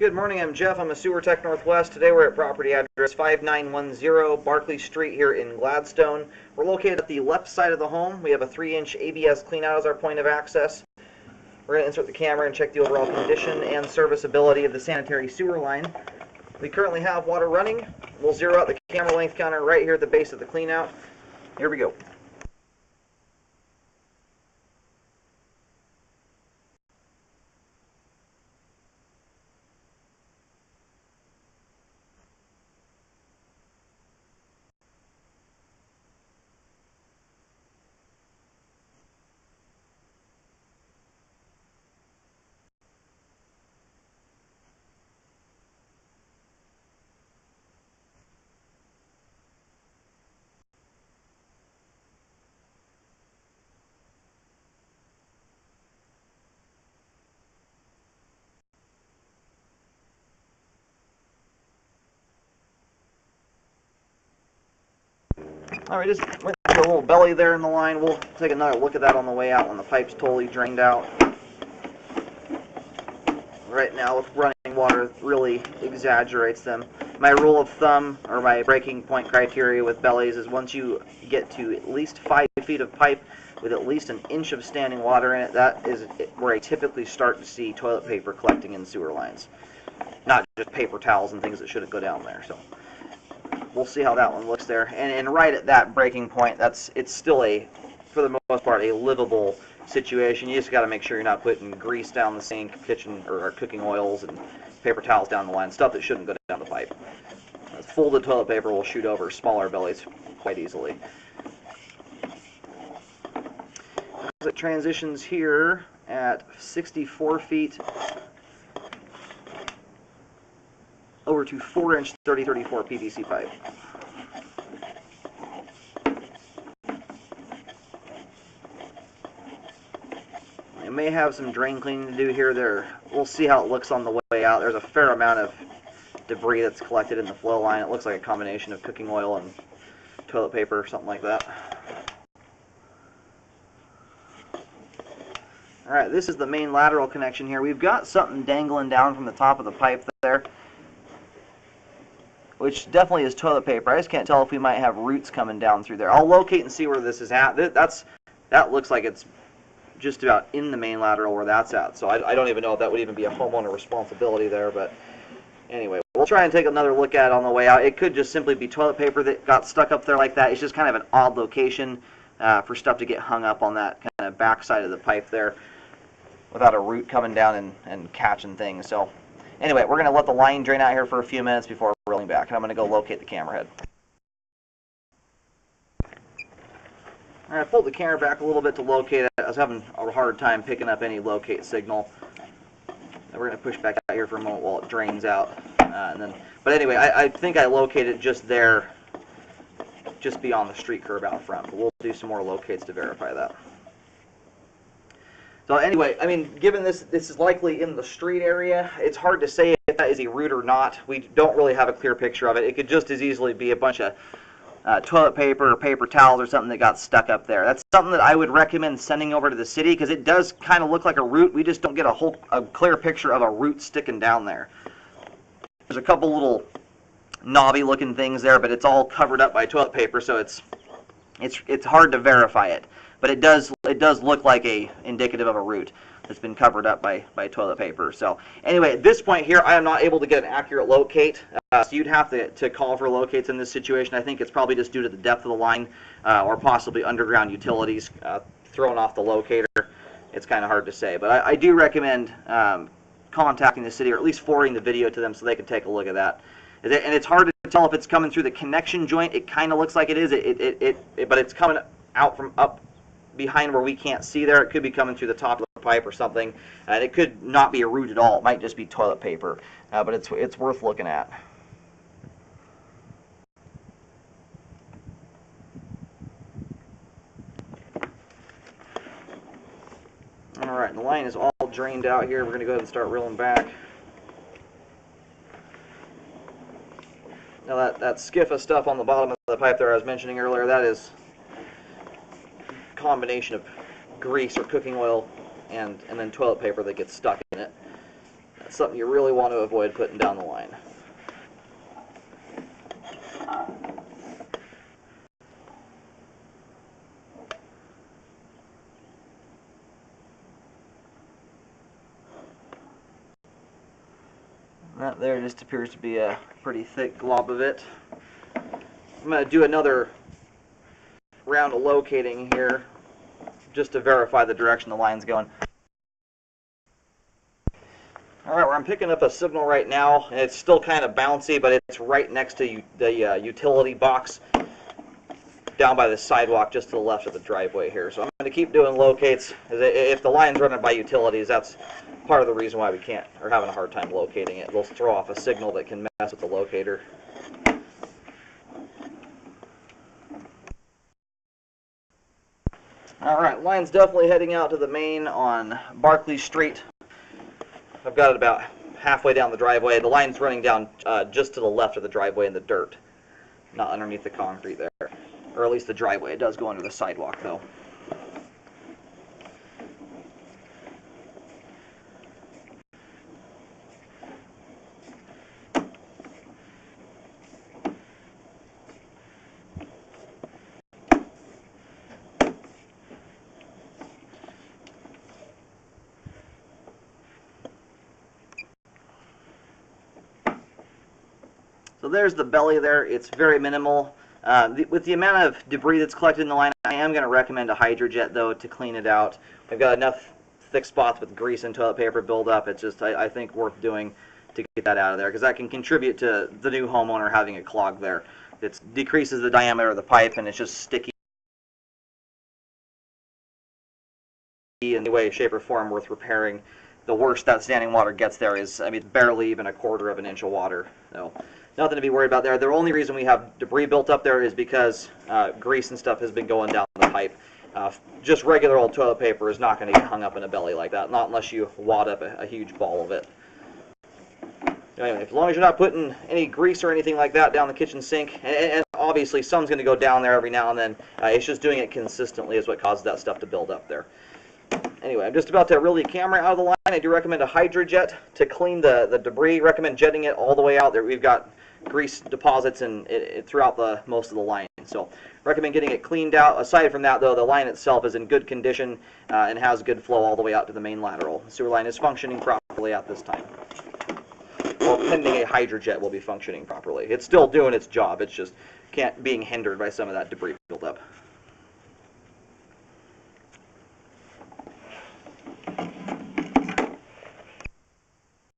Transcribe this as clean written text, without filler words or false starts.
Good morning, I'm Jeff. I'm a Sewer Tech Northwest. Today we're at property address 5910 Barkley Street here in Gladstone. We're located at the left side of the home. We have a 3-inch ABS cleanout as our point of access. We're going to insert the camera and check the overall condition and serviceability of the sanitary sewer line. We currently have water running. We'll zero out the camera length counter right here at the base of the cleanout. Here we go. Alright, just went through a little belly there in the line. We'll take another look at that on the way out when the pipe's totally drained out. Right now, with running water, it really exaggerates them. My rule of thumb, or my breaking point criteria with bellies, is once you get to at least 5 feet of pipe with at least an inch of standing water in it, that is where I typically start to see toilet paper collecting in sewer lines. Not just paper towels and things that shouldn't go down there. So we'll see how that one looks there. And right at that breaking point, it's still for the most part, a livable situation. You just got to make sure you're not putting grease down the sink, kitchen, or cooking oils and paper towels down the line, stuff that shouldn't go down the pipe. Folded toilet paper will shoot over smaller bellies quite easily. As it transitions here at 64 feet over to 4-inch 3034 PVC pipe. It may have some drain cleaning to do here. We'll see how it looks on the way out. There's a fair amount of debris that's collected in the flow line. It looks like a combination of cooking oil and toilet paper or something like that. Alright, this is the main lateral connection here. We've got something dangling down from the top of the pipe there, which definitely is toilet paper. I just can't tell if we might have roots coming down through there. I'll locate and see where this is at. That looks like it's just about in the main lateral where that's at. So I don't even know if that would even be a homeowner responsibility there. But anyway, we'll try and take another look at it on the way out. It could just simply be toilet paper that got stuck up there like that. It's just kind of an odd location for stuff to get hung up on that kind of back side of the pipe there without a root coming down and catching things. So anyway, we're going to let the line drain out here for a few minutes before rolling back. And I'm going to go locate the camera head. I pulled the camera back a little bit to locate it. I was having a hard time picking up any locate signal. We're going to push back out here for a moment while it drains out. But anyway, I think I located it just there, just beyond the street curb out front. But we'll do some more locates to verify that. So anyway, I mean, given this is likely in the street area, it's hard to say if that is a root or not. We don't really have a clear picture of it. It could just as easily be a bunch of toilet paper or paper towels or something that got stuck up there. That's something that I would recommend sending over to the city because it does kind of look like a root. We just don't get a clear picture of a root sticking down there. There's a couple little knobby looking things there, but it's all covered up by toilet paper, so it's hard to verify it. But it does look like indicative of a root that's been covered up by toilet paper. So anyway, at this point here, I am not able to get an accurate locate. So you'd have to call for locates in this situation. I think it's probably just due to the depth of the line or possibly underground utilities throwing off the locator. It's kind of hard to say. But I do recommend contacting the city or at least forwarding the video to them so they can take a look at that. And it's hard to tell if it's coming through the connection joint. It kind of looks like it is, but it's coming out from up behind where we can't see there. It could be coming through the top of the pipe or something. And it could not be a root at all. It might just be toilet paper. But it's worth looking at. Alright, the line is all drained out here. We're going to go ahead and start reeling back. Now that skiff of stuff on the bottom of the pipe there I was mentioning earlier, that is a combination of grease or cooking oil and then toilet paper that gets stuck in it. That's something you really want to avoid putting down the line. That there just appears to be a pretty thick glob of it. I'm going to do another round of locating here just to verify the direction the line's going. Alright, well, I'm picking up a signal right now, and it's still kind of bouncy, but it's right next to the utility box down by the sidewalk just to the left of the driveway here. So I'm going to keep doing locates. If the line's running by utilities, that's part of the reason why we can't, or having a hard time locating it. They'll throw off a signal that can mess with the locator. Alright, line's definitely heading out to the main on Barkley Street. I've got it about halfway down the driveway. The line's running down just to the left of the driveway in the dirt, not underneath the concrete there. Or at least the driveway. It does go under the sidewalk, though. So there's the belly there. It's very minimal. With the amount of debris that's collected in the line, I am going to recommend a hydrojet, though, to clean it out. We've got enough thick spots with grease and toilet paper buildup. It's just, I think, worth doing to get that out of there, because that can contribute to the new homeowner having a clog there. It decreases the diameter of the pipe, and it's just sticky in any way, shape, or form worth repairing. The worst that standing water gets there is, I mean, barely even a quarter of an inch of water. So nothing to be worried about there. The only reason we have debris built up there is because grease and stuff has been going down the pipe. Just regular old toilet paper is not going to get hung up in a belly like that, not unless you wad up a huge ball of it. Anyway, as long as you're not putting any grease or anything like that down the kitchen sink, and obviously some's going to go down there every now and then, it's just doing it consistently is what causes that stuff to build up there. Anyway, I'm just about to reel the camera out of the line. I do recommend a hydrojet to clean the debris. Recommend jetting it all the way out there. We've got grease deposits throughout most of the line. So recommend getting it cleaned out. Aside from that, though, the line itself is in good condition and has good flow all the way out to the main lateral. The sewer line is functioning properly at this time. Or pending a hydrojet will be functioning properly. It's still doing its job. It's just being hindered by some of that debris